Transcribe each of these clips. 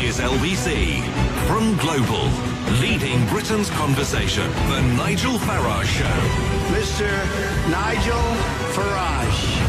is LBC. From Global, leading Britain's conversation, The Nigel Farage Show. Mr. Nigel Farage.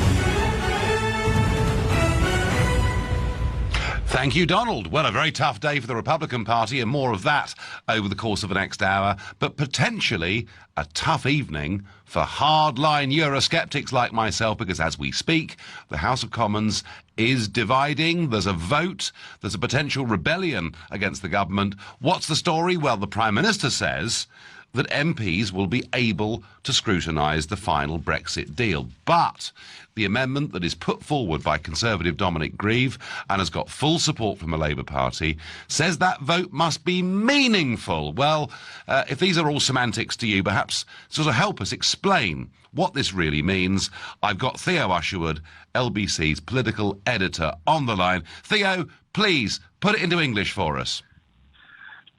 Thank you, Donald. Well, a very tough day for the Republican Party, and more of that over the course of the next hour, but potentially a tough evening for hardline Eurosceptics like myself, because as we speak, the House of Commons is dividing. There's a vote. There's a potential rebellion against the government. What's the story? Well, the Prime Minister says that MPs will be able to scrutinise the final Brexit deal. But the amendment that is put forward by Conservative Dominic Grieve and has got full support from the Labour Party says that vote must be meaningful. Well, if these are all semantics to you, perhaps sort of help us explain what this really means. I've got Theo Usherwood, LBC's political editor, on the line. Theo, please put it into English for us.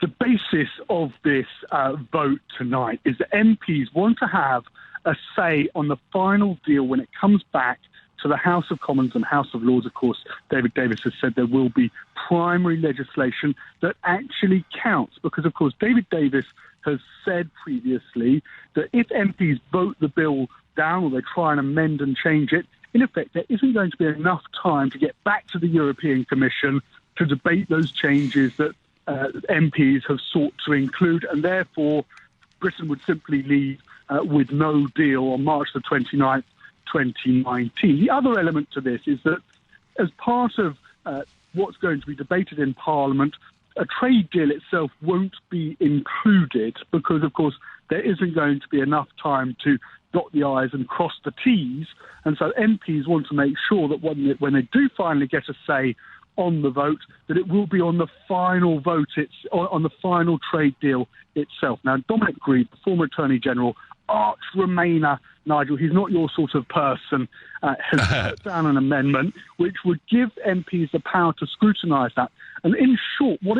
The basis of this vote tonight is that MPs want to have a say on the final deal when it comes back to the House of Commons and House of Lords. Of course, David Davis has said there will be primary legislation that actually counts, because, of course, David Davis has said previously that if MPs vote the bill down or they try and amend and change it, in effect, there isn't going to be enough time to get back to the European Commission to debate those changes that MPs have sought to include, and therefore Britain would simply leave with no deal on March the 29th, 2019. The other element to this is that as part of what's going to be debated in Parliament, a trade deal itself won't be included because, of course, there isn't going to be enough time to dot the I's and cross the T's, and so MPs want to make sure that when they do finally get a say on the vote, that it will be on the final vote, on the final trade deal itself. Now, Dominic Grieve, the former Attorney General, arch Remainer, Nigel, he's not your sort of person, has put down an amendment which would give MPs the power to scrutinise that. And in short, what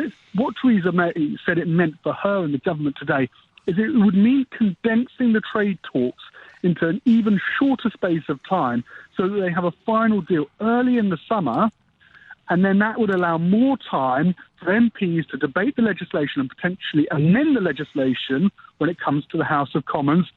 Theresa May said it meant for her and the government today is it would mean condensing the trade talks into an even shorter space of time so that they have a final deal early in the summer, and then that would allow more time for MPs to debate the legislation and potentially amend the legislation when it comes to the House of Commons.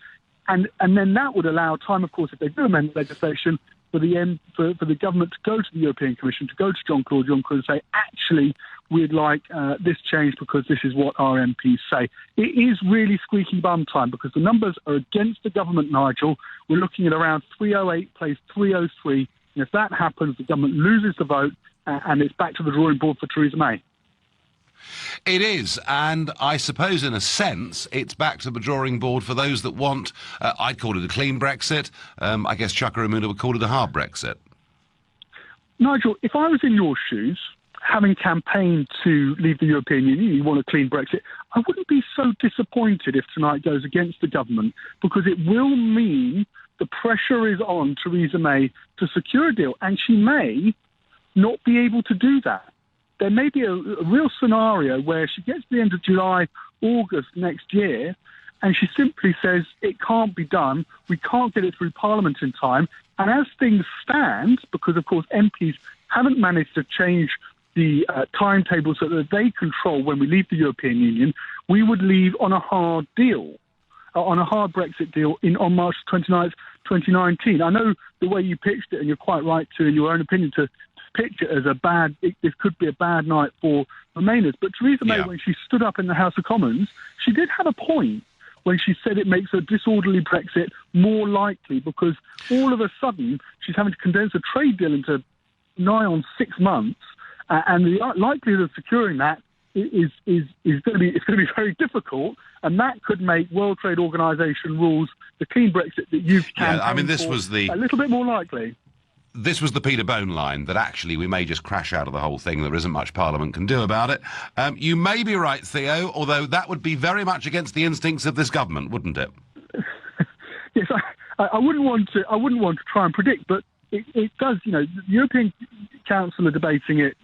And then that would allow time, of course, if they do amend the legislation, for the government to go to the European Commission, to go to John-Claude Juncker and say, actually, we'd like this changed because this is what our MPs say. It is really squeaky bum time because the numbers are against the government, Nigel. We're looking at around 308 plays 303. And if that happens, the government loses the vote, and it's back to the drawing board for Theresa May. It is, and I suppose in a sense it's back to the drawing board for those that want, I'd call it a clean Brexit. I guess Chuka Umunna would call it a hard Brexit. Nigel, if I was in your shoes, having campaigned to leave the European Union, you want a clean Brexit, I wouldn't be so disappointed if tonight goes against the government, because it will mean the pressure is on Theresa May to secure a deal, and she may not be able to do that. There may be a real scenario where she gets to the end of July, August next year, and she simply says it can't be done, we can't get it through Parliament in time, and as things stand, because of course MPs haven't managed to change the timetables so that they control when we leave the European Union, we would leave on a hard deal, on a hard Brexit deal on March 29th, 2019. I know the way you pitched it, and you're quite right to, in your own opinion, to pitch it as this could be a bad night for Remainers. But Theresa May, when she stood up in the House of Commons, she did have a point when she said it makes a disorderly Brexit more likely, because all of a sudden she's having to condense a trade deal into nigh on 6 months, and the likelihood of securing that is going to be very difficult, and that could make World Trade Organization rules, the clean Brexit that you've campaigned for, a little bit more likely. This was the Peter Bone line, that actually we may just crash out of the whole thing. There isn't much Parliament can do about it. You may be right, Theo, although that would be very much against the instincts of this government, wouldn't it? Yes, I wouldn't want to try and predict, but it does. You know, the European Council are debating it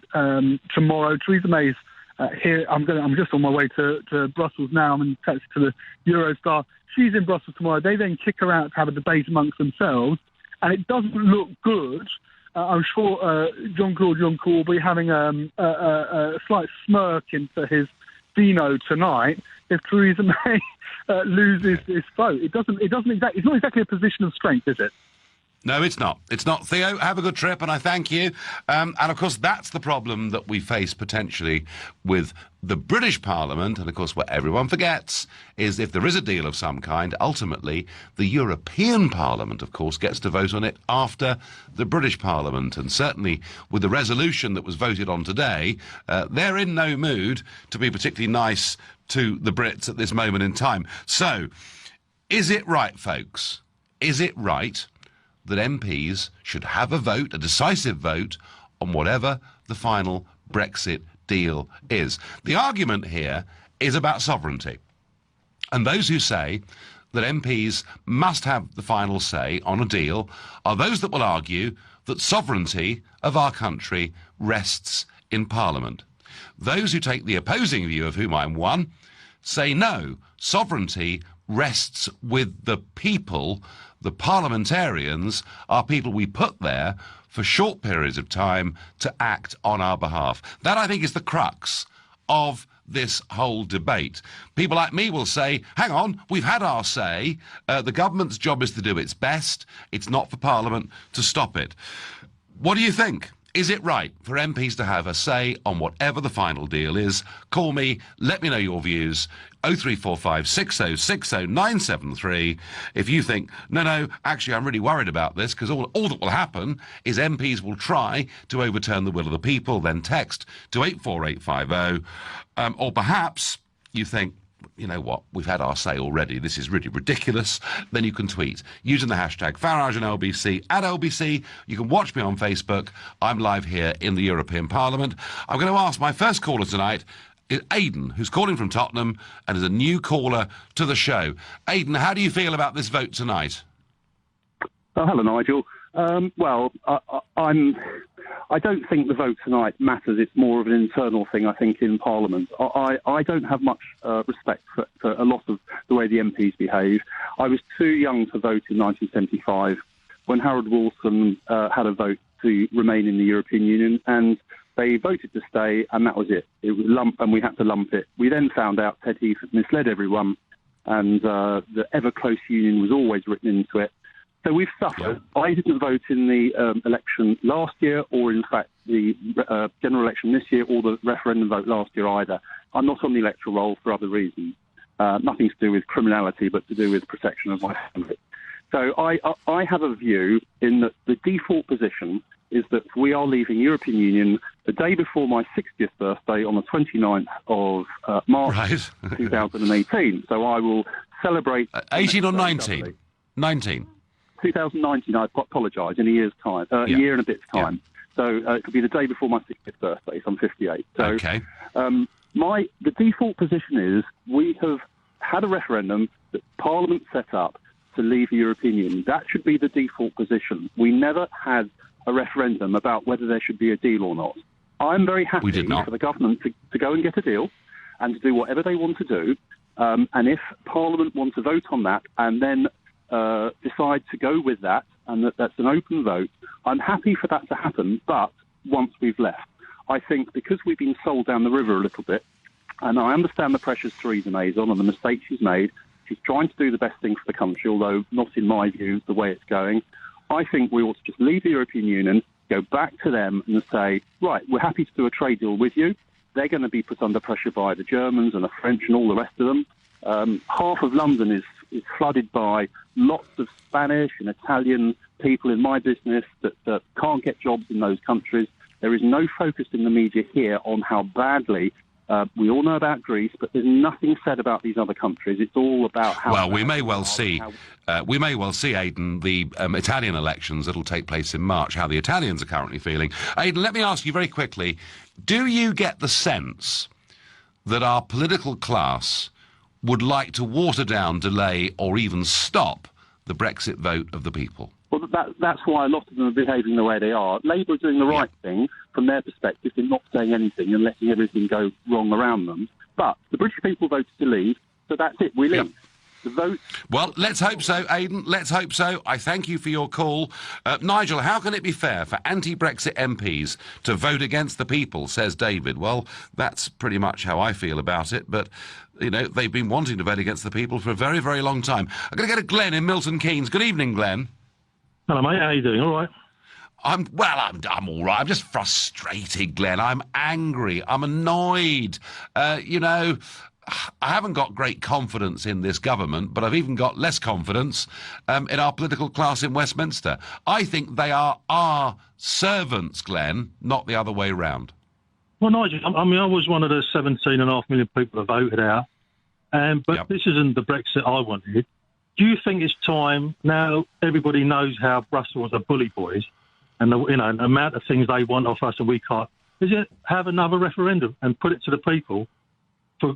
tomorrow. Theresa May's here. I'm just on my way to Brussels now. I'm in touch to the Eurostar. She's in Brussels tomorrow. They then kick her out to have a debate amongst themselves. And it doesn't look good I'm sure Jean-Claude Juncker will be having a slight smirk into his Dino tonight if Theresa May loses this vote. It's not exactly a position of strength, is it? No, it's not. It's not. Theo, have a good trip, and I thank you. And, of course, that's the problem that we face potentially with the British Parliament. And, of course, what everyone forgets is if there is a deal of some kind, ultimately the European Parliament, of course, gets to vote on it after the British Parliament. And certainly with the resolution that was voted on today, they're in no mood to be particularly nice to the Brits at this moment in time. So, is it right, folks? Is it right that MPs should have a vote, a decisive vote, on whatever the final Brexit deal is? The argument here is about sovereignty. And those who say that MPs must have the final say on a deal are those that will argue that sovereignty of our country rests in Parliament. Those who take the opposing view, of whom I'm one, say no, sovereignty rests with the people. The parliamentarians are people we put there for short periods of time to act on our behalf. That, I think, is the crux of this whole debate. People like me will say, hang on, we've had our say. The government's job is to do its best. It's not for Parliament to stop it. What do you think? Is it right for MPs to have a say on whatever the final deal is? Call me, let me know your views. 0345 6060 973. If you think, no, actually I'm really worried about this, because all that will happen is MPs will try to overturn the will of the people, then text to 84850. Or perhaps you think, you know what, we've had our say already, this is really ridiculous, then you can tweet using the hashtag Farage and LBC at LBC. You can watch me on Facebook. I'm live here in the European Parliament. I'm going to ask my first caller tonight, is Aidan, who's calling from Tottenham and is a new caller to the show. Aidan, how do you feel about this vote tonight? Hello, Nigel. I don't think the vote tonight matters. It's more of an internal thing, I think, in Parliament. I don't have much respect for a lot of the way the MPs behave. I was too young to vote in 1975 when Harold Wilson had a vote to remain in the European Union, and they voted to stay, and that was it. It was and we had to lump it. We then found out Ted Heath had misled everyone, and the ever-close union was always written into it. So we've suffered. Yeah. I didn't vote in the election last year, or in fact the general election this year, or the referendum vote last year either. I'm not on the electoral roll for other reasons. Nothing to do with criminality, but to do with protection of my family. So I have a view in that the default position is that we are leaving European Union the day before my 60th birthday on the 29th of March 2018. So I will celebrate... 18 or 19? 19. 2019, I apologise, in a year's time, a year and a bit's time. Yeah. So it could be the day before my 60th birthday, so I'm 58. So, okay. The default position is we have had a referendum that Parliament set up to leave the European Union. That should be the default position. We never had a referendum about whether there should be a deal or not. I'm very happy for the government to go and get a deal and to do whatever they want to do. And if Parliament want to vote on that and then decide to go with that, and that's an open vote, I'm happy for that to happen, but once we've left. I think because we've been sold down the river a little bit, and I understand the pressures Theresa May's on and the mistakes she's made, she's trying to do the best thing for the country, although not in my view the way it's going. I think we ought to just leave the European Union, go back to them and say, right, we're happy to do a trade deal with you. They're going to be put under pressure by the Germans and the French and all the rest of them. Half of London is flooded by lots of Spanish and Italian people in my business that can't get jobs in those countries. There is no focus in the media here on how badly we all know about Greece, but there's nothing said about these other countries. It's all about how... Well, we may well see, Aidan, the Italian elections that'll take place in March, how the Italians are currently feeling. Aidan, let me ask you very quickly, do you get the sense that our political class would like to water down, delay, or even stop the Brexit vote of the people? Well, that's why a lot of them are behaving the way they are. Labour are doing the right thing from their perspective in not saying anything and letting everything go wrong around them. But the British people voted to leave, so that's it, we leave. The vote... Well, let's hope so, Aidan. Let's hope so. I thank you for your call. Nigel, how can it be fair for anti-Brexit MPs to vote against the people, says David. Well, that's pretty much how I feel about it, but, you know, they've been wanting to vote against the people for a very, very long time. I'm going to go to Glenn in Milton Keynes. Good evening, Glenn. Hello, mate. How are you doing? All right? I'm all right. I'm just frustrated, Glenn. I'm angry. I'm annoyed. You know, I haven't got great confidence in this government, but I've even got less confidence in our political class in Westminster. I think they are our servants, Glenn, not the other way round. Well, Nigel, I mean, I was one of the 17.5 million people that voted out, but This isn't the Brexit I wanted. Do you think it's time, now everybody knows how Brussels are bully boys, and the amount of things they want off us and we can't, is it have another referendum and put it to the people?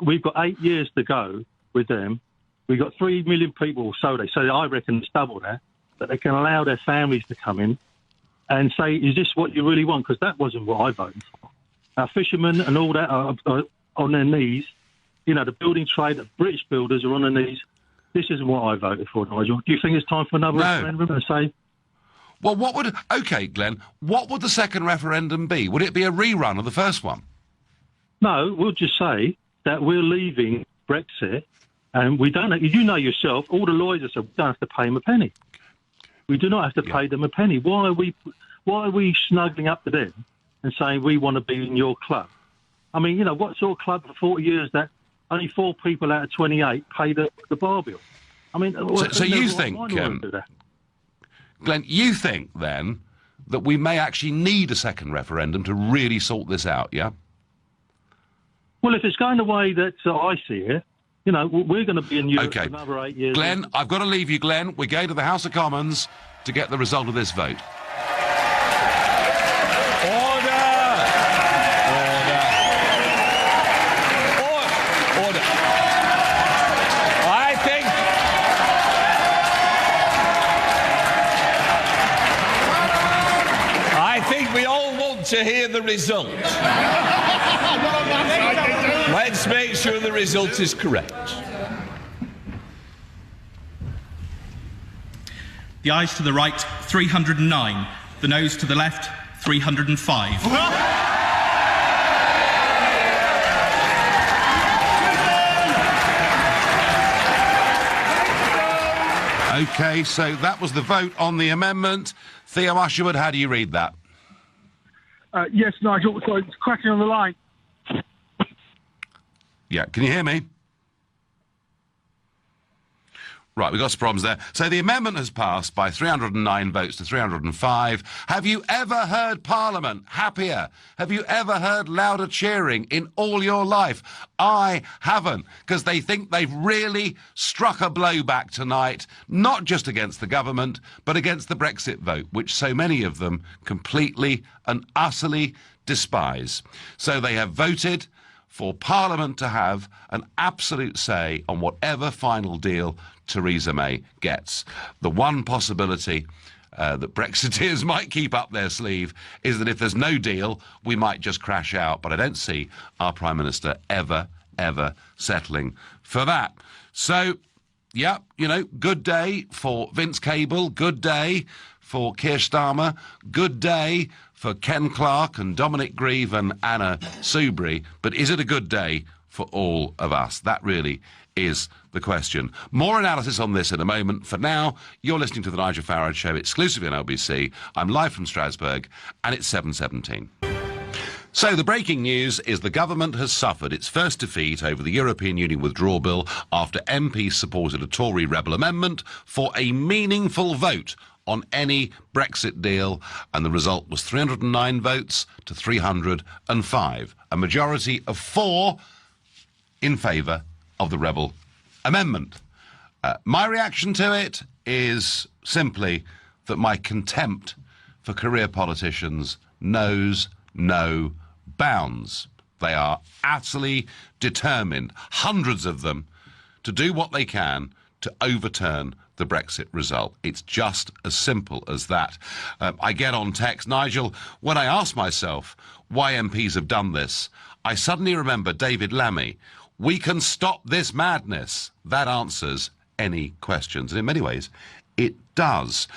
We've got 8 years to go with them. We've got 3 million people, so they say, I reckon it's double that they can allow their families to come in and say, is this what you really want? Because that wasn't what I voted for. Our fishermen and all that are on their knees. You know, the building trade, the British builders are on their knees. This isn't what I voted for, Nigel. Do you think it's time for another referendum and say... Well, OK, Glenn, what would the second referendum be? Would it be a rerun of the first one? No, we'll just say that we're leaving Brexit, and we don't. You know yourself, all the lawyers have said we don't have to pay them a penny. We do not have to pay them a penny. Why are we snuggling up to them and saying we want to be in your club? I mean, you know, what's your club for 40 years that only 4 people out of 28 pay the bar bill? I mean, so you think, Glenn, you think then that we may actually need a second referendum to really sort this out, yeah? Well, if it's going the way that I see it, you know, we're going to be in Europe for another 8 years. Glenn, I've got to leave you, Glenn. We're going to the House of Commons to get the result of this vote. Order. I think we all want to hear the result. Let's make sure the result is correct. The ayes to the right, 309. The noes to the left, 305. OK, so that was the vote on the amendment. Theo Usherwood, how do you read that? Yes, Nigel. Sorry, it's cracking on the line. Yeah, can you hear me? Right, we've got some problems there. So the amendment has passed by 309 votes to 305. Have you ever heard Parliament happier? Have you ever heard louder cheering in all your life? I haven't, because they think they've really struck a blow back tonight, not just against the government, but against the Brexit vote, which so many of them completely and utterly despise. So they have voted for Parliament to have an absolute say on whatever final deal Theresa May gets. The one possibility that Brexiteers might keep up their sleeve is that if there's no deal, we might just crash out. But I don't see our Prime Minister ever settling for that. So, yeah, you know, good day for Vince Cable, good day for Keir Starmer, good day for Ken Clarke and Dominic Grieve and Anna Soubry, but is it a good day for all of us? That really is the question. More analysis on this in a moment. For now, you're listening to The Nigel Farage Show, exclusively on LBC. I'm live from Strasbourg, and it's 7:17. So the breaking news is the government has suffered its first defeat over the European Union withdrawal bill after MPs supported a Tory rebel amendment for a meaningful vote on any Brexit deal, and the result was 309 votes to 305, a majority of 4 in favour of the rebel amendment. My reaction to it is simply that my contempt for career politicians knows no bounds. They are utterly determined, hundreds of them, to do what they can to overturn the Brexit result. It's just as simple as that. I get on text, Nigel, when I ask myself why MPs have done this, I suddenly remember David Lammy. We can stop this madness. That answers any questions. And in many ways, it does.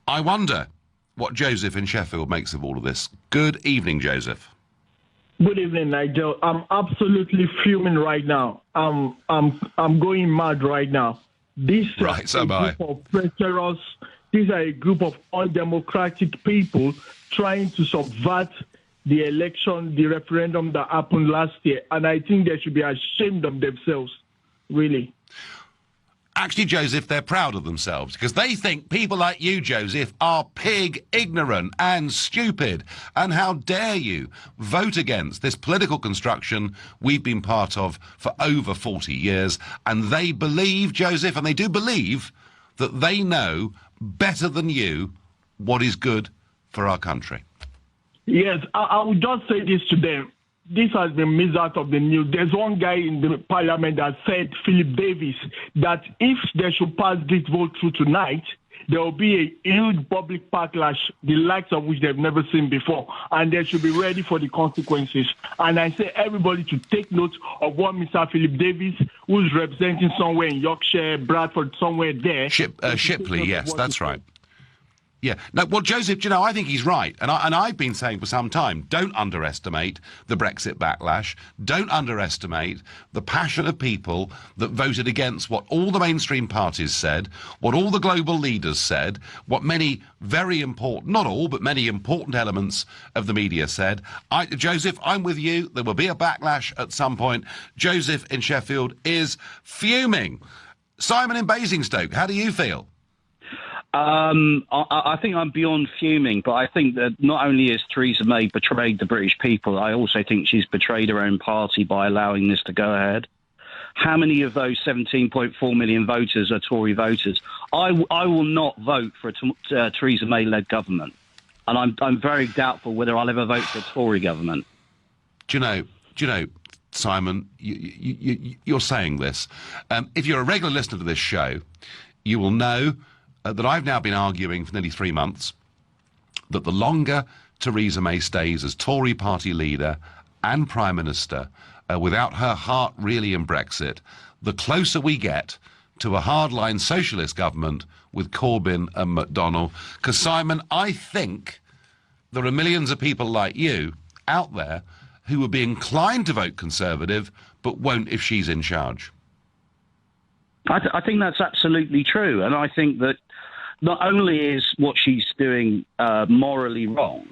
I wonder what Joseph in Sheffield makes of all of this. Good evening, Joseph. Good evening, Nigel. I'm absolutely fuming right now. I'm going mad right now. These are a group of undemocratic people trying to subvert the election, the referendum that happened last year, and I think they should be ashamed of themselves, really. Actually, Joseph, they're proud of themselves because they think people like you, Joseph, are pig ignorant and stupid. And how dare you vote against this political construction we've been part of for over 40 years. And they believe, Joseph, and they do believe that they know better than you what is good for our country. Yes, I would just say this to them. This has been missed out of the news. There's one guy in the parliament that said, Philip Davis, that if they should pass this vote through tonight, there will be a huge public backlash, the likes of which they've never seen before, and they should be ready for the consequences. And I say everybody to take note of what Mr. Philip Davis, who's representing somewhere in Yorkshire, Bradford, somewhere there. Shipley, yes, that's right. Yeah. No, well, Joseph, I think he's right. And I've been saying for some time, don't underestimate the Brexit backlash. Don't underestimate the passion of people that voted against what all the mainstream parties said, what all the global leaders said, what many very important, not all, but many important elements of the media said. Joseph, I'm with you. There will be a backlash at some point. Joseph in Sheffield is fuming. Simon in Basingstoke, how do you feel? I think I'm beyond fuming, but I think that not only has Theresa May betrayed the British people, I also think she's betrayed her own party by allowing this to go ahead. How many of those 17.4 million voters are Tory voters? I will not vote for a Theresa May-led government, and I'm very doubtful whether I'll ever vote for a Tory government. Do you know, Simon, you're saying this. If you're a regular listener to this show, you will know that I've now been arguing for nearly 3 months that the longer Theresa May stays as Tory party leader and Prime Minister, without her heart really in Brexit, the closer we get to a hardline socialist government with Corbyn and McDonnell. Because, Simon, I think there are millions of people like you out there who would be inclined to vote Conservative but won't if she's in charge. I think that's absolutely true. And I think that not only is what she's doing morally wrong,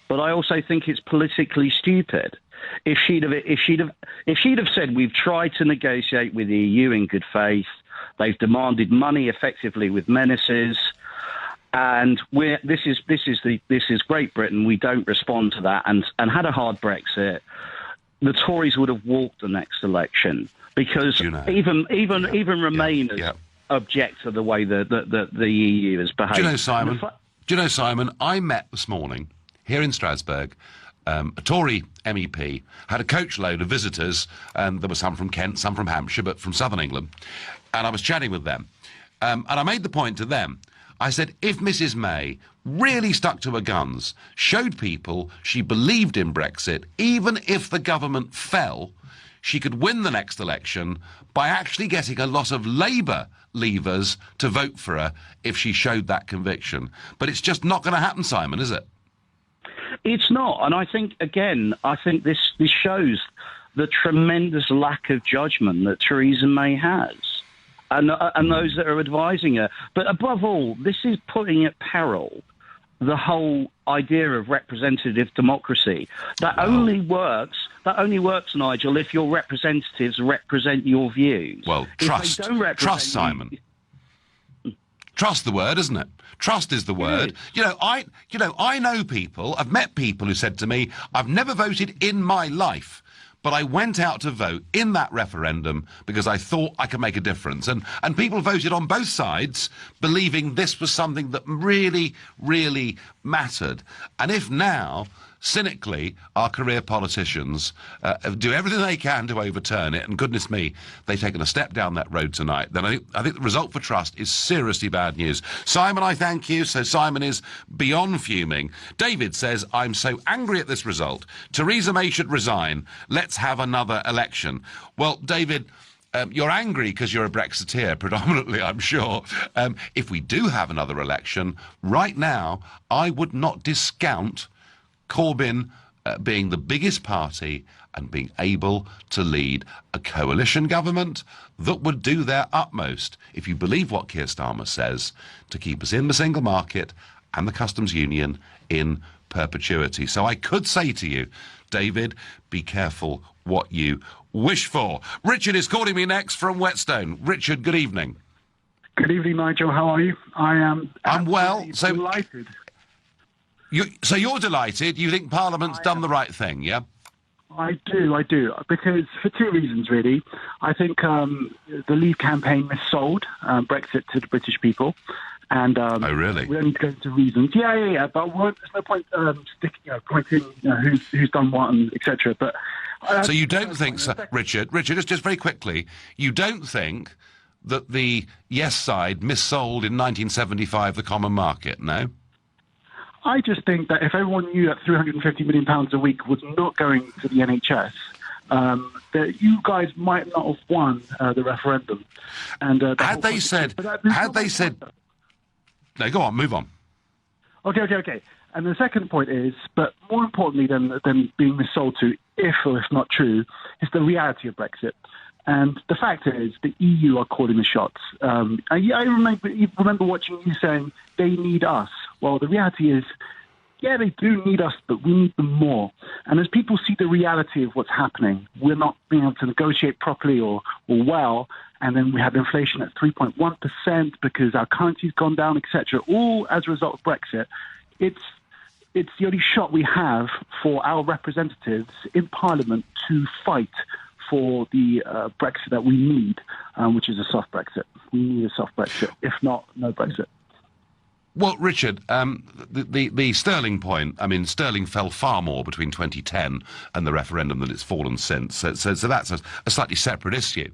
but I also think it's politically stupid. If she'd have said, we've tried to negotiate with the EU in good faith, they've demanded money effectively with menaces, and this is Great Britain, we don't respond to that, and had a hard Brexit, the Tories would have walked the next election. Because even Remainers object to the way that the EU has behaved. Do you know, Simon? I met this morning here in Strasbourg. A Tory MEP had a coachload of visitors, and there were some from Kent, some from Hampshire, but from southern England. And I was chatting with them, and I made the point to them. I said, if Mrs May really stuck to her guns, showed people she believed in Brexit, even if the government fell, she could win the next election by actually getting a lot of Labour leavers to vote for her if she showed that conviction. But it's just not going to happen, Simon, is it? It's not. And I think, again, this shows the tremendous lack of judgment that Theresa May has and those that are advising her. But above all, this is putting at peril the whole idea of representative democracy. That only works, Nigel, if your representatives represent your views. Well, trust, Simon. Trust the word, isn't it? Trust is the word. I know people, I've met people who said to me, I've never voted in my life, but I went out to vote in that referendum because I thought I could make a difference. And people voted on both sides, believing this was something that really, really mattered. And if now, cynically, our career politicians do everything they can to overturn it, and goodness me, they've taken a step down that road tonight, then I think the result for trust is seriously bad news. Simon, I thank you. So Simon is beyond fuming. David says, I'm so angry at this result. Theresa May should resign. Let's have another election. Well, David, you're angry because you're a Brexiteer, predominantly, I'm sure. If we do have another election, right now, I would not discount Corbyn being the biggest party and being able to lead a coalition government that would do their utmost, if you believe what Keir Starmer says, to keep us in the single market and the customs union in perpetuity. So I could say to you, David, be careful what you wish for. Richard is calling me next from Whetstone. Richard, good evening. Good evening, Nigel. How are you? I'm well. So delighted. So you're delighted. You think Parliament's done the right thing, yeah? I do, because for two reasons, really. I think the Leave campaign missold Brexit to the British people. And oh, really? We don't need to go into reasons. Yeah. But there's no point pointing who's done what and etc. But so you don't think, Richard, just very quickly, you don't think that the Yes side missold in 1975 the common market, no? I just think that if everyone knew that £350 million a week was not going to the NHS, that you guys might not have won the referendum. And had they said, no, go on, move on. Okay. And the second point is, but more importantly than being missold to, if or if not true, is the reality of Brexit. And the fact is, the EU are calling the shots. I remember watching you saying they need us. Well, the reality is, yeah, they do need us, but we need them more. And as people see the reality of what's happening, we're not being able to negotiate properly or well, and then we have inflation at 3.1% because our currency's gone down, etc., all as a result of Brexit. It's the only shot we have for our representatives in Parliament to fight for the Brexit that we need, which is a soft Brexit. We need a soft Brexit. If not, no Brexit. Well, Richard, the Sterling point, I mean, Sterling fell far more between 2010 and the referendum than it's fallen since. So that's a slightly separate issue.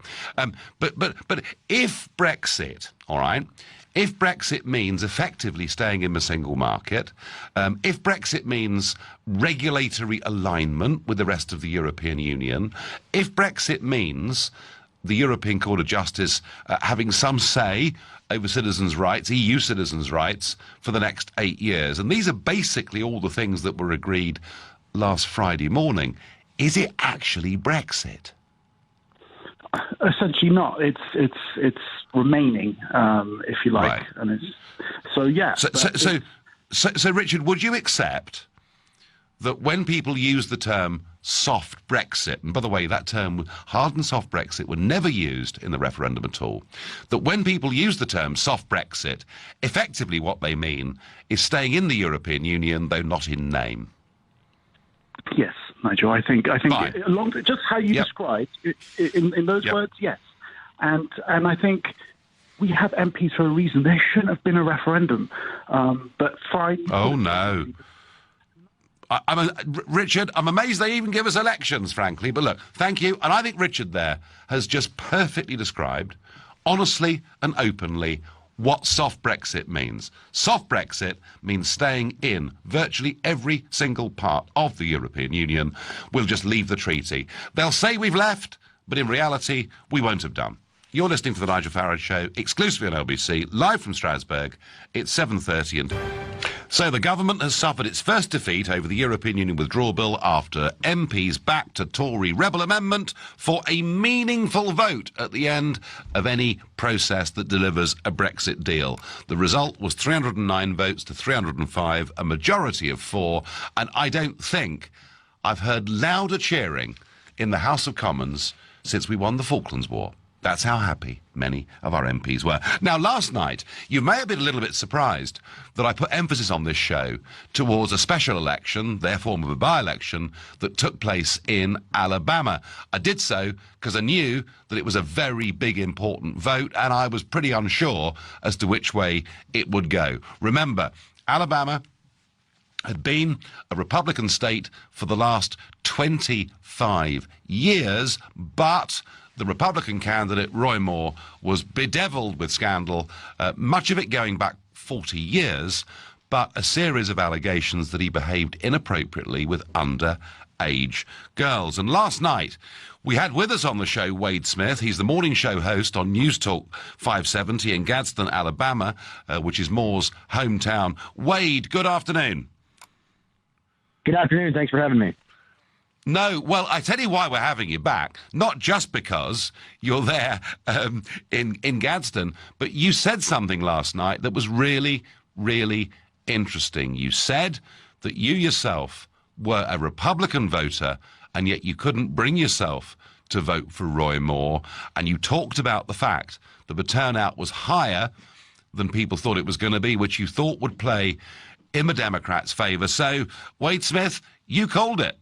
But if Brexit, all right, if Brexit means effectively staying in the single market, if Brexit means regulatory alignment with the rest of the European Union, if Brexit means the European Court of Justice having some say over citizens' rights, EU citizens' rights, for the next 8 years. And these are basically all the things that were agreed last Friday morning. Is it actually Brexit? Essentially not. It's remaining, if you like. Right. And it's, so, yeah. So, Richard, would you accept that when people use the term soft Brexit, and by the way, that term, hard and soft Brexit, were never used in the referendum at all, that when people use the term soft Brexit, effectively what they mean is staying in the European Union, though not in name? Yes, Nigel, I think along just how you described it, in those words, yes. And I think we have MPs for a reason. There shouldn't have been a referendum. But fine. Oh, no. Richard, I'm amazed they even give us elections, frankly. But look, thank you. And I think Richard there has just perfectly described, honestly and openly, what soft Brexit means. Soft Brexit means staying in virtually every single part of the European Union. We'll just leave the treaty. They'll say we've left, but in reality, we won't have done. You're listening to The Nigel Farage Show, exclusively on LBC, live from Strasbourg. It's 7:30 and... So the government has suffered its first defeat over the European Union withdrawal bill after MPs backed a Tory rebel amendment for a meaningful vote at the end of any process that delivers a Brexit deal. The result was 309 votes to 305, a majority of 4, and I don't think I've heard louder cheering in the House of Commons since we won the Falklands War. That's how happy many of our MPs were. Now, last night, you may have been a little bit surprised that I put emphasis on this show towards a special election, their form of a by-election, that took place in Alabama. I did so because I knew that it was a very big, important vote, and I was pretty unsure as to which way it would go. Remember, Alabama had been a Republican state for the last 25 years, but the Republican candidate, Roy Moore, was bedeviled with scandal, much of it going back 40 years, but a series of allegations that he behaved inappropriately with under age girls. And last night, we had with us on the show Wade Smith. He's the morning show host on News Talk 570 in Gadsden, Alabama, which is Moore's hometown. Wade, good afternoon. Good afternoon. Thanks for having me. No, well, I tell you why we're having you back. Not just because you're there in Gadsden, but you said something last night that was really, really interesting. You said that you yourself were a Republican voter, and yet you couldn't bring yourself to vote for Roy Moore, and you talked about the fact that the turnout was higher than people thought it was going to be, which you thought would play in the Democrats' favour. So, Wade Smith, you called it.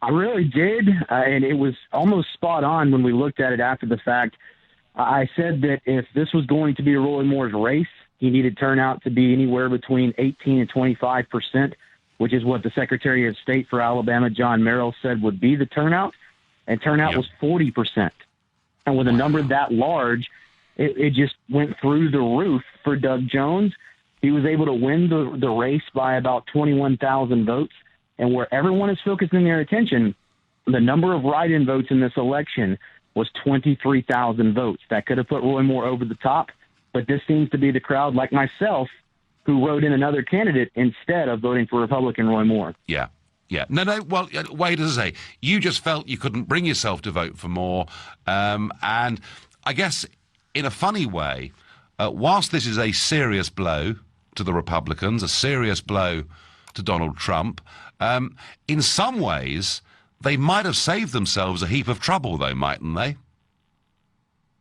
I really did, and it was almost spot on when we looked at it after the fact. I said that if this was going to be Roy Moore's race, he needed turnout to be anywhere between 18 and 25%, which is what the Secretary of State for Alabama, John Merrill, said would be the turnout, and turnout was 40%. And with a number that large, it just went through the roof for Doug Jones. He was able to win the race by about 21,000 votes. And where everyone is focusing their attention, the number of write-in votes in this election was 23,000 votes. That could have put Roy Moore over the top, but this seems to be the crowd, like myself, who wrote in another candidate instead of voting for Republican Roy Moore. Yeah. No, well, Wade, as I say, you just felt you couldn't bring yourself to vote for Moore. And I guess, in a funny way, whilst this is a serious blow to the Republicans, a serious blow to Donald Trump, in some ways, they might have saved themselves a heap of trouble, though, mightn't they?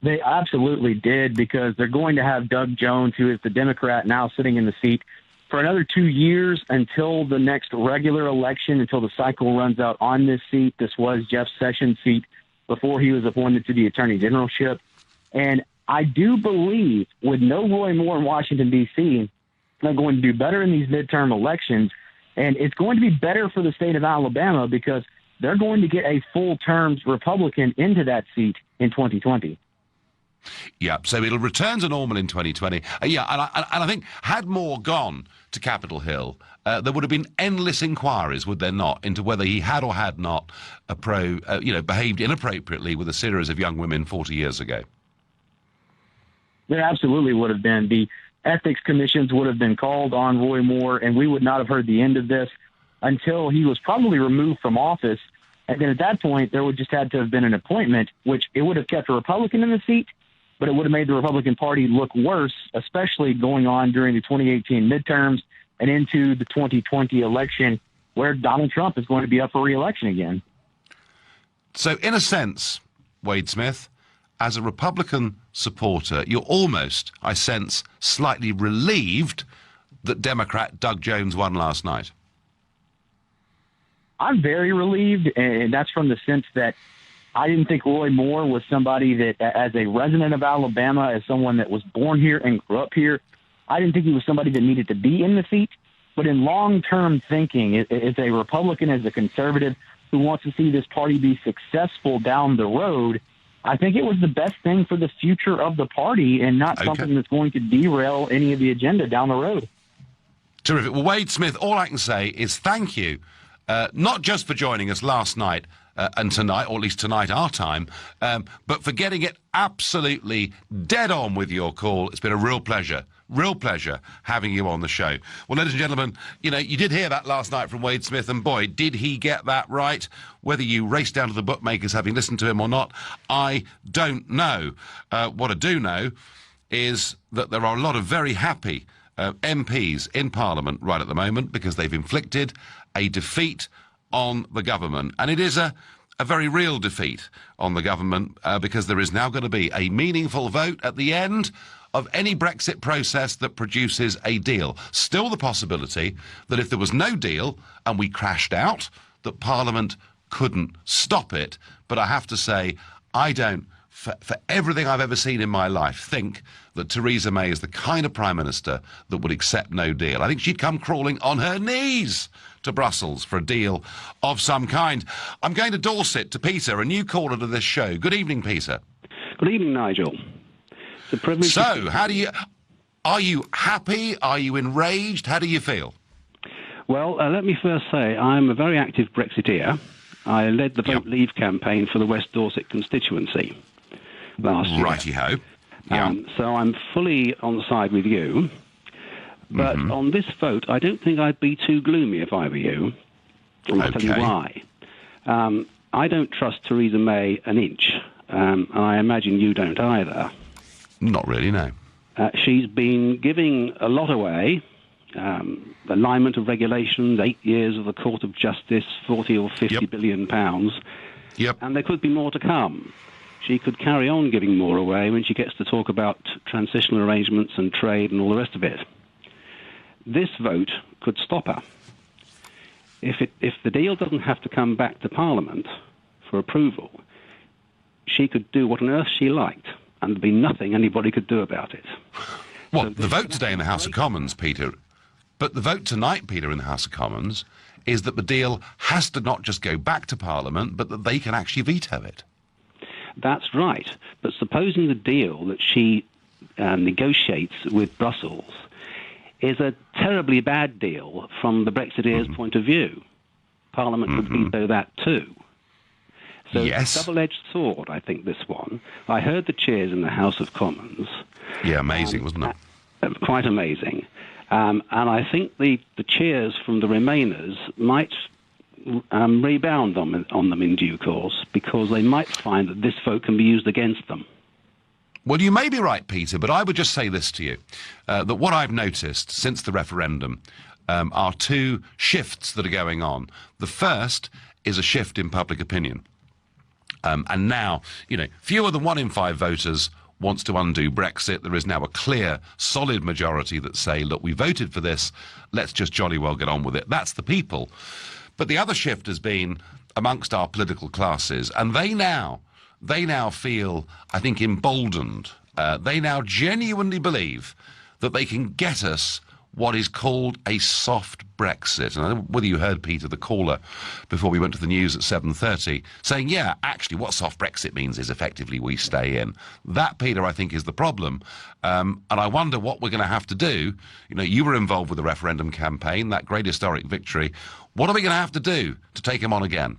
They absolutely did, because they're going to have Doug Jones, who is the Democrat now sitting in the seat, for another 2 years until the next regular election, until the cycle runs out on this seat. This was Jeff Sessions' seat before he was appointed to the Attorney Generalship. And I do believe, with no Roy Moore in Washington, D.C., they're going to do better in these midterm elections. And it's going to be better for the state of Alabama because they're going to get a full-term Republican into that seat in 2020. Yeah, so it'll return to normal in 2020. And I think had Moore gone to Capitol Hill, there would have been endless inquiries, would there not, into whether he had or had not behaved inappropriately with a series of young women 40 years ago. There absolutely would have been. The ethics commissions would have been called on Roy Moore, and we would not have heard the end of this until he was probably removed from office. And then at that point, there would just had to have been an appointment, which it would have kept a Republican in the seat, but it would have made the Republican Party look worse, especially going on during the 2018 midterms and into the 2020 election, where Donald Trump is going to be up for re-election again. So in a sense, Wade Smith, as a Republican supporter, you're almost, I sense, slightly relieved that Democrat Doug Jones won last night. I'm very relieved, and that's from the sense that I didn't think Roy Moore was somebody that, as a resident of Alabama, as someone that was born here and grew up here, I didn't think he was somebody that needed to be in the seat. But in long-term thinking, as a Republican, as a conservative who wants to see this party be successful down the road, I think it was the best thing for the future of the party and not something that's going to derail any of the agenda down the road. Terrific. Well, Wade Smith, all I can say is thank you, not just for joining us last night and tonight, or at least tonight our time, but for getting it absolutely dead on with your call. It's been a real pleasure having you on the show. Well, ladies and gentlemen, you did hear that last night from Wade Smith, and boy, did he get that right. Whether you raced down to the bookmakers having listened to him or not, I don't know. What I do know is that there are a lot of very happy MPs in Parliament right at the moment because they've inflicted a defeat on the government. And it is a very real defeat on the government because there is now going to be a meaningful vote at the end of any Brexit process that produces a deal. Still the possibility that if there was no deal and we crashed out, that Parliament couldn't stop it. But I have to say, I don't, for everything I've ever seen in my life, think that Theresa May is the kind of Prime Minister that would accept no deal. I think she'd come crawling on her knees to Brussels for a deal of some kind. I'm going to Dorset to Peter, a new caller to this show. Good evening, Peter. Good evening, Nigel. It's a privilege. So, are you happy? Are you enraged? How do you feel? Well, let me first say I'm a very active Brexiteer. I led the Vote Leave campaign for the West Dorset constituency last year. Righty-ho. Yeah. So I'm fully on side with you. But on this vote, I don't think I'd be too gloomy if I were you. I'll tell you why. I don't trust Theresa May an inch. And I imagine you don't either. Not really, no. She's been giving a lot away. Alignment of regulations, 8 years of the Court of Justice, 40 or 50 billion pounds. And there could be more to come. She could carry on giving more away when she gets to talk about transitional arrangements and trade and all the rest of it. This vote could stop her. If the deal doesn't have to come back to Parliament for approval, she could do what on earth she liked, and there'd be nothing anybody could do about it. Well, the vote today in the House of Commons, Peter, but the vote tonight, Peter, in the House of Commons, is that the deal has to not just go back to Parliament, but that they can actually veto it. That's right. But supposing the deal that she negotiates with Brussels is a terribly bad deal from the Brexiteers' point of view, Parliament would veto that too. So it's a double-edged sword, I think, this one. I heard the cheers in the House of Commons. Yeah, amazing, wasn't it? Quite amazing. And I think the cheers from the Remainers might rebound on them in due course, because they might find that this vote can be used against them. Well, you may be right, Peter, but I would just say this to you, that what I've noticed since the referendum are two shifts that are going on. The first is a shift in public opinion. And now, fewer than 1 in 5 voters wants to undo Brexit. There is now a clear, solid majority that say, look, we voted for this, let's just jolly well get on with it. That's the people. But the other shift has been amongst our political classes, and they now feel, I think, emboldened. They now genuinely believe that they can get us what is called a soft Brexit. And I don't know whether you heard, Peter, the caller, before we went to the news at 7:30, saying, yeah, actually what soft Brexit means is effectively we stay in. That, Peter, I think is the problem. And I wonder what we're going to have to do. You were involved with the referendum campaign, that great historic victory. What are we going to have to do to take him on again?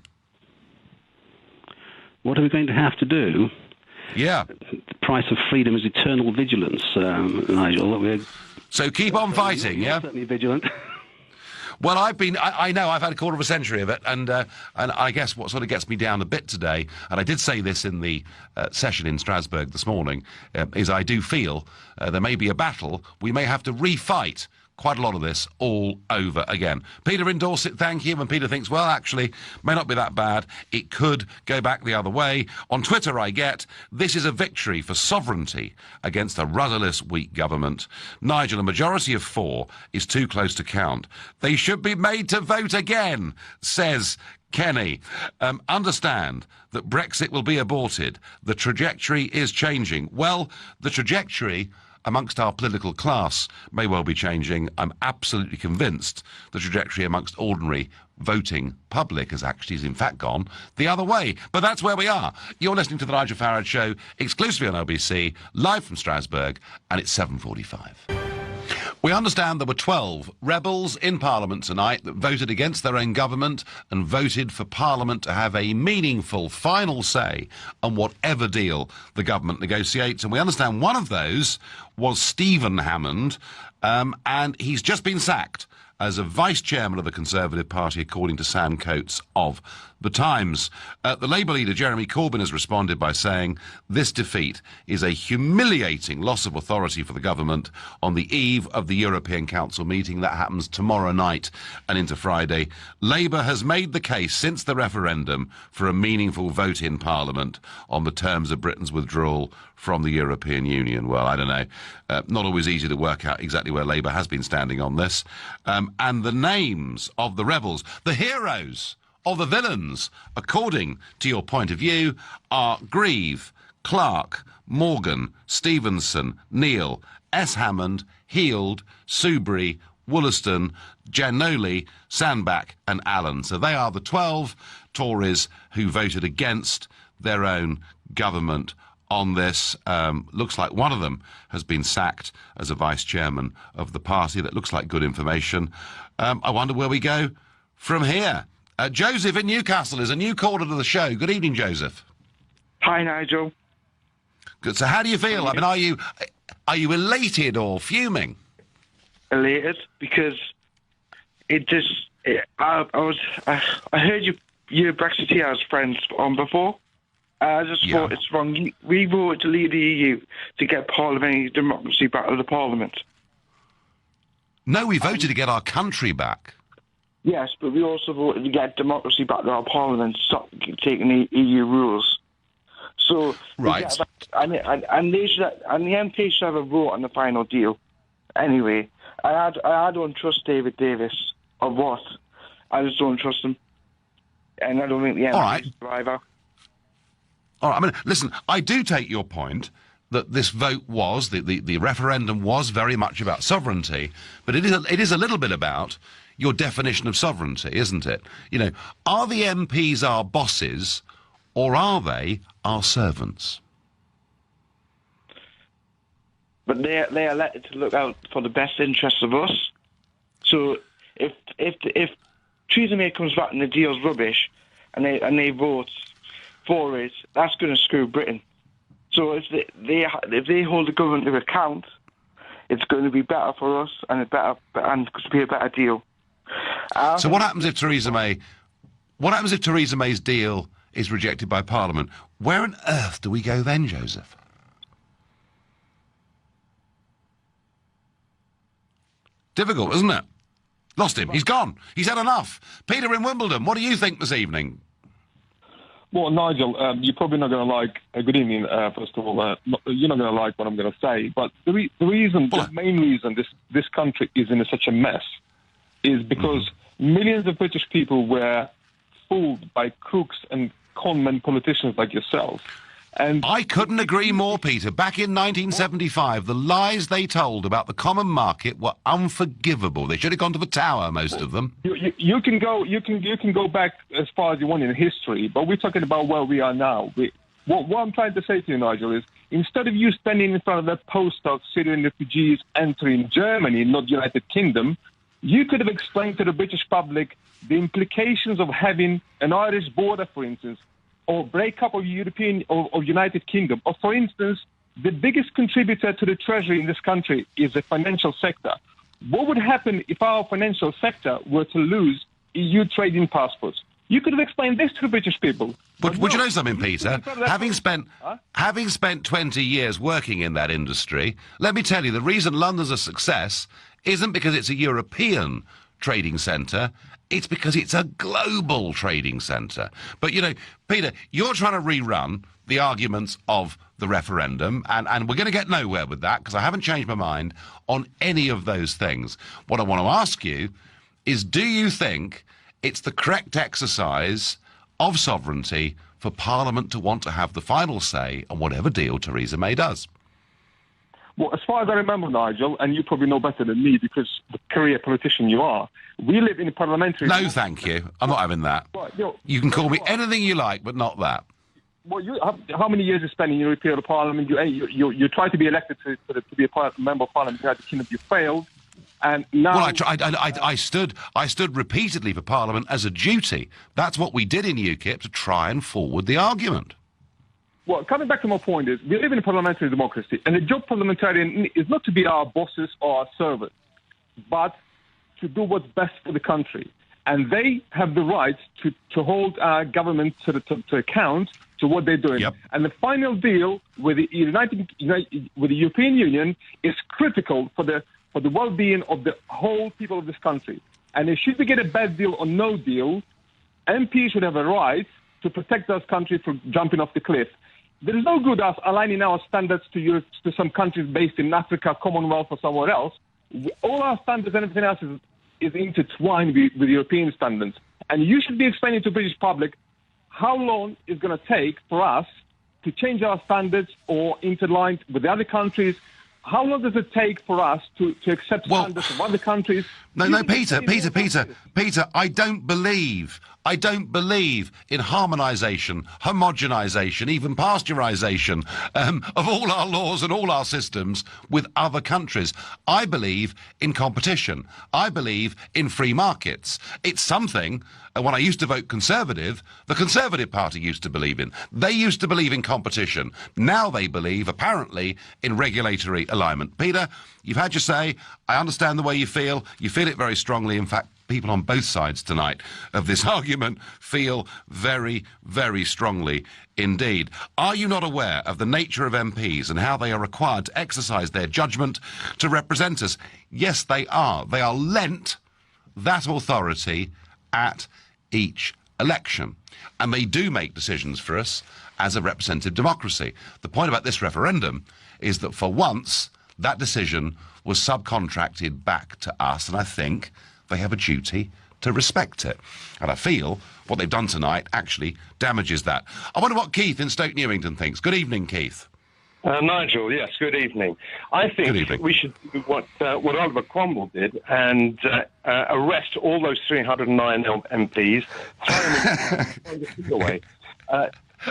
What are we going to have to do? Yeah. The price of freedom is eternal vigilance, Nigel. So keep on fighting, yeah? Certainly vigilant. Well, I know I've had a quarter of a century of it, and I guess what sort of gets me down a bit today, and I did say this in the session in Strasbourg this morning, is I do feel there may be a battle. We may have to refight quite a lot of this all over again. Peter in Dorset, thank you. And Peter thinks, well, actually, may not be that bad. It could go back the other way. On Twitter, I get, this is a victory for sovereignty against a rudderless, weak government. Nigel, a majority of 4 is too close to count. They should be made to vote again, says Kenny. Understand that Brexit will be aborted. The trajectory is changing. Well, the trajectory amongst our political class may well be changing. I'm absolutely convinced the trajectory amongst ordinary voting public has actually, in fact, gone the other way. But that's where we are. You're listening to the Nigel Farage Show, exclusively on LBC, live from Strasbourg, and it's 7:45. We understand there were 12 rebels in Parliament tonight that voted against their own government and voted for Parliament to have a meaningful final say on whatever deal the government negotiates. And we understand one of those was Stephen Hammond, and he's just been sacked as a vice-chairman of the Conservative Party, according to Sam Coates of The Times. The Labour leader, Jeremy Corbyn, has responded by saying this defeat is a humiliating loss of authority for the government on the eve of the European Council meeting that happens tomorrow night and into Friday. Labour has made the case since the referendum for a meaningful vote in Parliament on the terms of Britain's withdrawal from the European Union. Well, I don't know. Not always easy to work out exactly where Labour has been standing on this. And the names of the rebels, the heroes of the villains, according to your point of view, are Grieve, Clark, Morgan, Stevenson, Neil, S. Hammond, Heald, Soubry, Wollaston, Giannoli, Sandbach and Allen. So they are the 12 Tories who voted against their own government on this. Looks like one of them has been sacked as a vice-chairman of the party. That looks like good information. I wonder where we go from here. Joseph in Newcastle is a new caller to the show. Good evening, Joseph. Hi, Nigel. Good. So how do you feel? I mean, are you elated or fuming? Elated, because I heard your Brexiteers friends on before. I just thought it's wrong. We voted to leave the EU to get parliamentary democracy back to the Parliament. No, we voted to get our country back. Yes, but we also voted to get democracy back to our Parliament, stop taking the EU rules. So right, and the MP should have a vote on the final deal. Anyway, I don't trust David Davis or what. I just don't trust him, and I don't think the MP is either. All right. I mean, listen, I do take your point that this vote was, the referendum was very much about sovereignty, but it is a little bit about your definition of sovereignty, isn't it? You know, are the MPs our bosses, or are they our servants? But they're elected to look out for the best interests of us. So if Theresa May comes back and the deal's rubbish, and they vote for it, that's going to screw Britain. So if they hold the government to account, it's going to be better for us and it's be a better deal. So what happens if Theresa May? What happens if Theresa May's deal is rejected by Parliament? Where on earth do we go then, Joseph? Difficult, isn't it? Lost him. He's gone. He's had enough. Peter in Wimbledon, what do you think this evening? Well, Nigel, you're probably not going to like... good evening, first of all. You're not going to like what I'm going to say, but the main reason this country is in such a mess is because millions of British people were fooled by crooks and conmen politicians like yourself. And I couldn't agree more, Peter. Back in 1975, the lies they told about the common market were unforgivable. They should have gone to the Tower, most of them. You can go back as far as you want in history, but we're talking about where we are now. What I'm trying to say to you, Nigel, is instead of you standing in front of that poster of Syrian refugees entering Germany, not United Kingdom, you could have explained to the British public the implications of having an Irish border, for instance, or breakup of European or United Kingdom, or for instance, the biggest contributor to the treasury in this country is the financial sector. What would happen if our financial sector were to lose EU trading passports? You could have explained this to the British people. But would you know something, Peter? Having spent 20 years working in that industry, let me tell you, the reason London's a success isn't because it's a European trading centre, it's because it's a global trading centre. But, you know, Peter, you're trying to rerun the arguments of the referendum, and we're going to get nowhere with that, because I haven't changed my mind on any of those things. What I want to ask you is, do you think it's the correct exercise of sovereignty for Parliament to want to have the final say on whatever deal Theresa May does? Well, as far as I remember, Nigel, and you probably know better than me because the career politician you are, we live in a parliamentary... No, thank you. I'm not having that. Well, you can call me anything you like, but not that. Well, how many years you spent in European Parliament? You tried to be elected to be a member of Parliament in the United Kingdom. You failed, and now... Well, I stood repeatedly for Parliament as a duty. That's what we did in UKIP to try and forward the argument. Well, coming back to my point is, we live in a parliamentary democracy, and the job of parliamentarian is not to be our bosses or our servants, but to do what's best for the country. And they have the right to hold our government to account to what they're doing. Yep. And the final deal with the with the European Union is critical for the well-being of the whole people of this country. And if should we get a bad deal or no deal, MPs should have a right to protect those countries from jumping off the cliff. There is no good us aligning our standards to some countries based in Africa, Commonwealth, or somewhere else. All our standards and everything else is intertwined with European standards. And you should be explaining to the British public how long it's going to take for us to change our standards or interline with the other countries how long does it take for us to accept standards of other countries? No, Peter, I don't believe in harmonisation, homogenisation, even pasteurisation of all our laws and all our systems with other countries. I believe in competition. I believe in free markets. It's something, when I used to vote Conservative, the Conservative Party used to believe in. They used to believe in competition. Now they believe, apparently, in regulatory alignment. Peter, you've had your say. I understand the way you feel. You feel it very strongly. In fact, people on both sides tonight of this argument feel very, very strongly indeed. Are you not aware of the nature of MPs and how they are required to exercise their judgment to represent us? Yes, they are. They are lent that authority at each election. And they do make decisions for us as a representative democracy. The point about this referendum is that for once, that decision was subcontracted back to us, and I think they have a duty to respect it. And I feel what they've done tonight actually damages that. I wonder what Keith in Stoke Newington thinks. Good evening, Keith. Nigel, yes, good evening. I think we should do what Oliver Cromwell did and arrest all those 309 MPs, throw them away,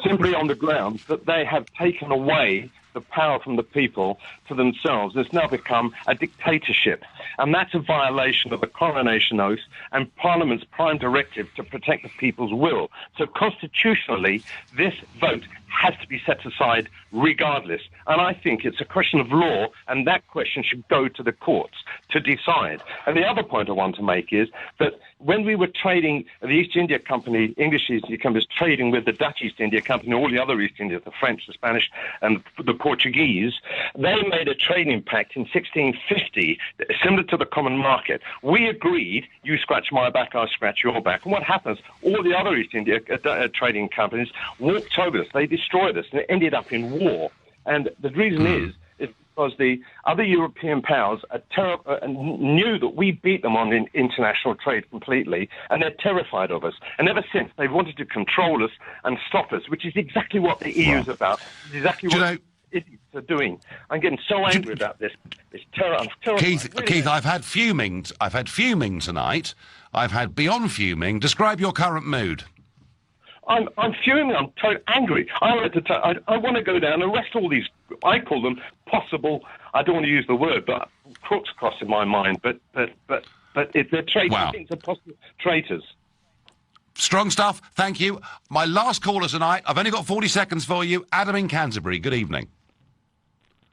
simply on the grounds that they have taken away the power from the people to themselves. It's now become a dictatorship. And that's a violation of the coronation oath and Parliament's prime directive to protect the people's will. So constitutionally, this vote has to be set aside regardless. And I think it's a question of law, and that question should go to the courts to decide. And the other point I want to make is that when we were trading, the East India Company, English East India Company was trading with the Dutch East India Company, all the other East India, the French, the Spanish, and the Portuguese, they made a trading pact in 1650, similar to the common market. We agreed, you scratch my back, I scratch your back. And what happens? All the other East India trading companies walked over us. They destroyed us, and it ended up in war. And the reason is because the other European powers knew that we beat them on international trade completely, and they're terrified of us. And ever since, they've wanted to control us and stop us, which is exactly what the EU is about. It's exactly what idiots are doing. I'm getting so angry about this. It's terrible. Keith, I've had fuming tonight. I've had beyond fuming. Describe your current mood. I'm fuming. I'm totally angry. I want to go down and arrest all these. I call them possible. I don't want to use the word, but crooks cross in my mind. But they're traitors. Wow. I think they're possible traitors. Strong stuff. Thank you. My last caller tonight. I've only got 40 seconds for you. Adam in Canterbury. Good evening.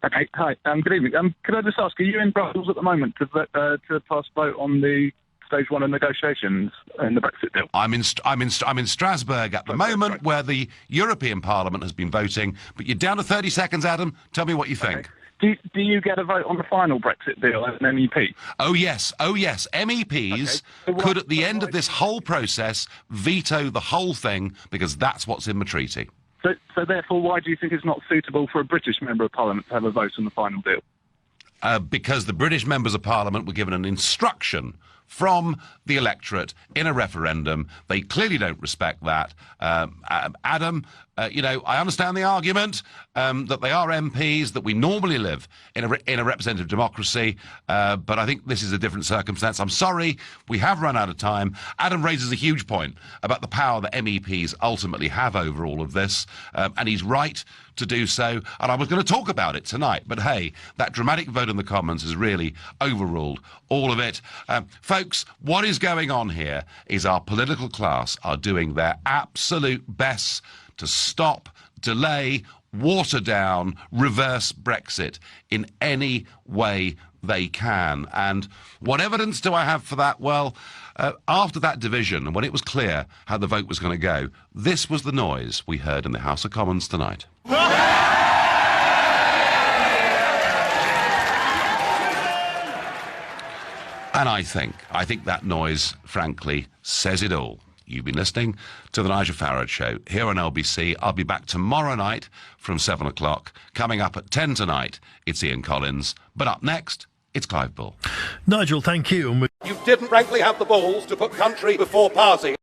Okay. Hi. Good evening. Could I just ask, are you in Brussels at the moment to pass vote on the stage one of negotiations in the Brexit deal? I'm in Strasbourg at the moment, where the European Parliament has been voting. But you're down to 30 seconds, Adam. Tell me what you think. Do you get a vote on the final Brexit deal as an MEP? Oh yes. MEPs could, at the end of this whole process, veto the whole thing because that's what's in the treaty. So therefore, why do you think it's not suitable for a British Member of Parliament to have a vote on the final deal? Because the British members of Parliament were given an instruction from the electorate in a referendum. They clearly don't respect that. Adam, I understand the argument that they are MPs, that we normally live in a representative democracy, but I think this is a different circumstance. I'm sorry, we have run out of time. Adam raises a huge point about the power that MEPs ultimately have over all of this, and he's right to do so, and I was going to talk about it tonight, but hey, that dramatic vote in the Commons has really overruled all of it. Folks, what is going on here is our political class are doing their absolute best to stop, delay, water down, reverse Brexit in any way they can. And what evidence do I have for that? Well, after that division, and when it was clear how the vote was going to go, this was the noise we heard in the House of Commons tonight. And I think that noise, frankly, says it all. You've been listening to The Nigel Farage Show here on LBC. I'll be back tomorrow night from 7 o'clock. Coming up at 10 tonight, it's Ian Collins. But up next, it's Clive Bull. Nigel, thank you. You didn't frankly have the balls to put country before party.